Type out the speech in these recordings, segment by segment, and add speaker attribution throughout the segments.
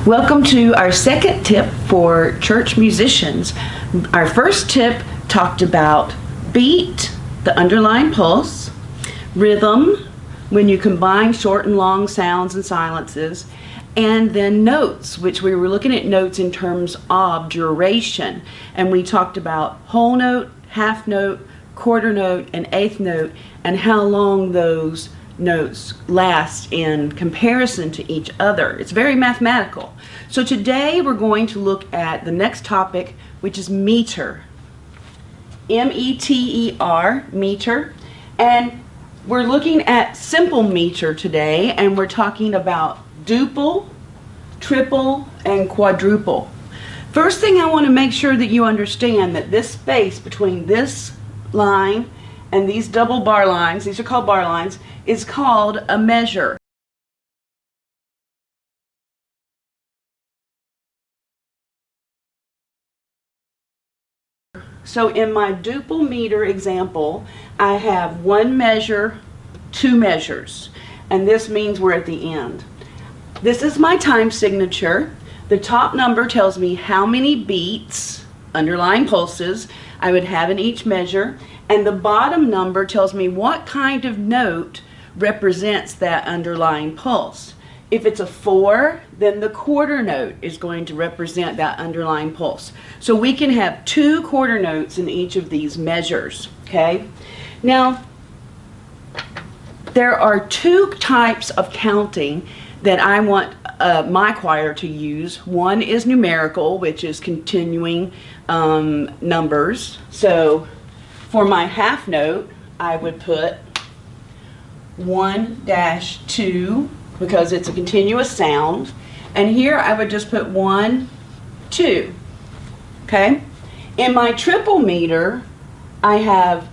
Speaker 1: Welcome to our second tip for church musicians. Our first tip talked about beat, the underlying pulse, rhythm, when you combine short and long sounds and silences, and then notes, which we were looking at notes in terms of duration. And we talked about whole note, half note, quarter note, and eighth note, and how long those notes last in comparison to each other. It's very mathematical. So today we're going to look at the next topic, which is meter. M-E-T-E-R, meter. And we're looking at simple meter today, and we're talking about duple, triple, and quadruple. First thing I want to make sure that you understand that this space between this line and these double bar lines, these are called bar lines, is called a measure. So in my duple meter example, I have one measure, two measures, and this means we're at the end. This is my time signature. The top number tells me how many beats, underlying pulses, I would have in each measure, and the bottom number tells me what kind of note represents that underlying pulse. If it's a 4, then the quarter note is going to represent that underlying pulse. So we can have 2 quarter notes in each of these measures, okay? Now, there are 2 types of counting that I want my choir to use. One is numerical, which is continuing numbers. So for my half note, I would put 1-2 because it's a continuous sound, and here I would just put 1, 2. Okay? In my triple meter, I have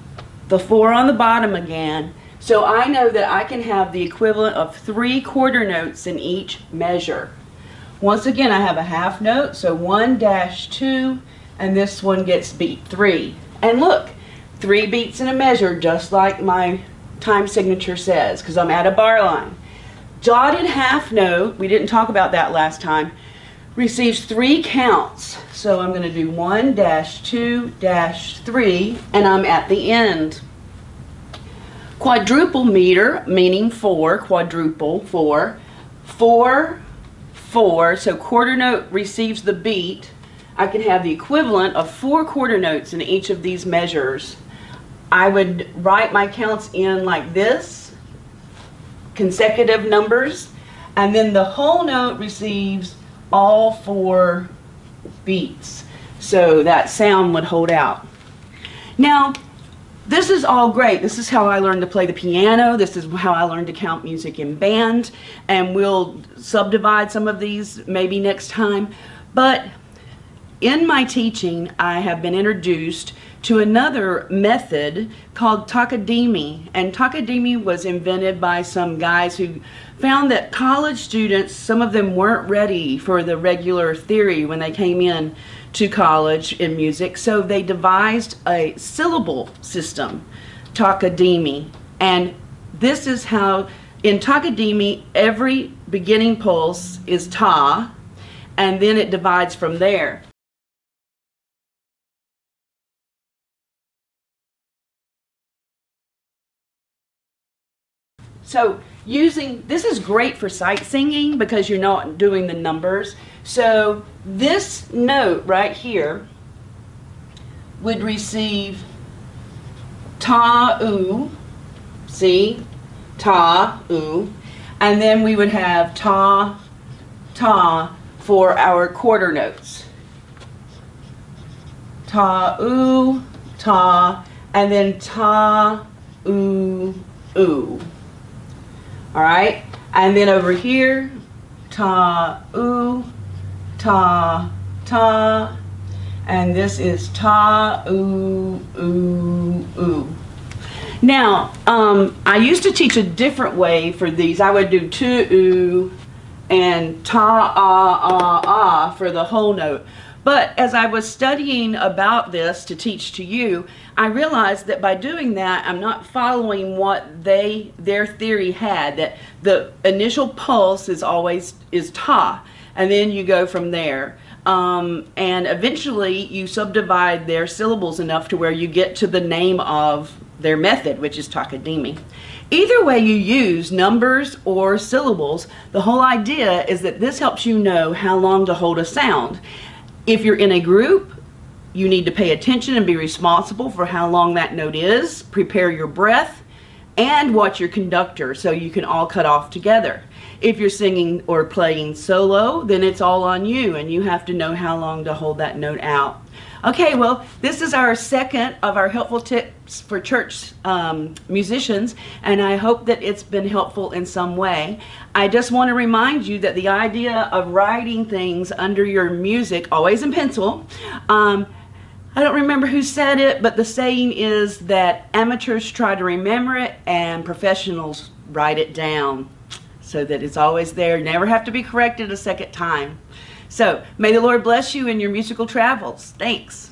Speaker 1: the 4 on the bottom again, so I know that I can have the equivalent of 3 quarter notes in each measure. Once again, I have a half note, so 1-2, and this one gets beat 3. And look, 3 beats in a measure, just like my time signature says, because I'm at a bar line. Dotted half note, we didn't talk about that last time, receives 3 counts. So I'm going to do 1-2-3, and I'm at the end. Quadruple meter, meaning 4, quadruple, 4, 4, 4, so quarter note receives the beat. I can have the equivalent of 4 quarter notes in each of these measures. I would write my counts in like this, consecutive numbers, and then the whole note receives all 4 beats. So that sound would hold out. Now, this is all great. This is how I learned to play the piano. This is how I learned to count music in band, and we'll subdivide some of these maybe next time. But in my teaching, I have been introduced to another method called Okatie. And Okatie was invented by some guys who found that college students, some of them weren't ready for the regular theory when they came in to college in music, so they devised a syllable system, Okatie. And this is how, in Okatie, every beginning pulse is ta, and then it divides from there. So this is great for sight singing because you're not doing the numbers. So this note right here would receive ta-oo, see, ta-oo, and then we would have ta-ta for our quarter notes. Ta-oo, ta, and then ta-oo-oo. All right, and then over here, ta-oo, ta-ta, and this is ta-oo-oo-oo. Now, I used to teach a different way for these. I would do to-oo and ta-ah-ah-ah for the whole note. But as I was studying about this to teach to you, I realized that by doing that, I'm not following what their theory had, that the initial pulse is always ta, and then you go from there. And eventually you subdivide their syllables enough to where you get to the name of their method, which is takadimi. Either way you use numbers or syllables, the whole idea is that this helps you know how long to hold a sound. If you're in a group, you need to pay attention and be responsible for how long that note is, prepare your breath, and watch your conductor so you can all cut off together. If you're singing or playing solo, then it's all on you, and you have to know how long to hold that note out. Okay, well, this is our second of our helpful tips for church musicians, and I hope that it's been helpful in some way. I just want to remind you that the idea of writing things under your music, always in pencil, I don't remember who said it, but the saying is that amateurs try to remember it and professionals write it down so that it's always there, never have to be corrected a second time. So may the Lord bless you in your musical travels. Thanks.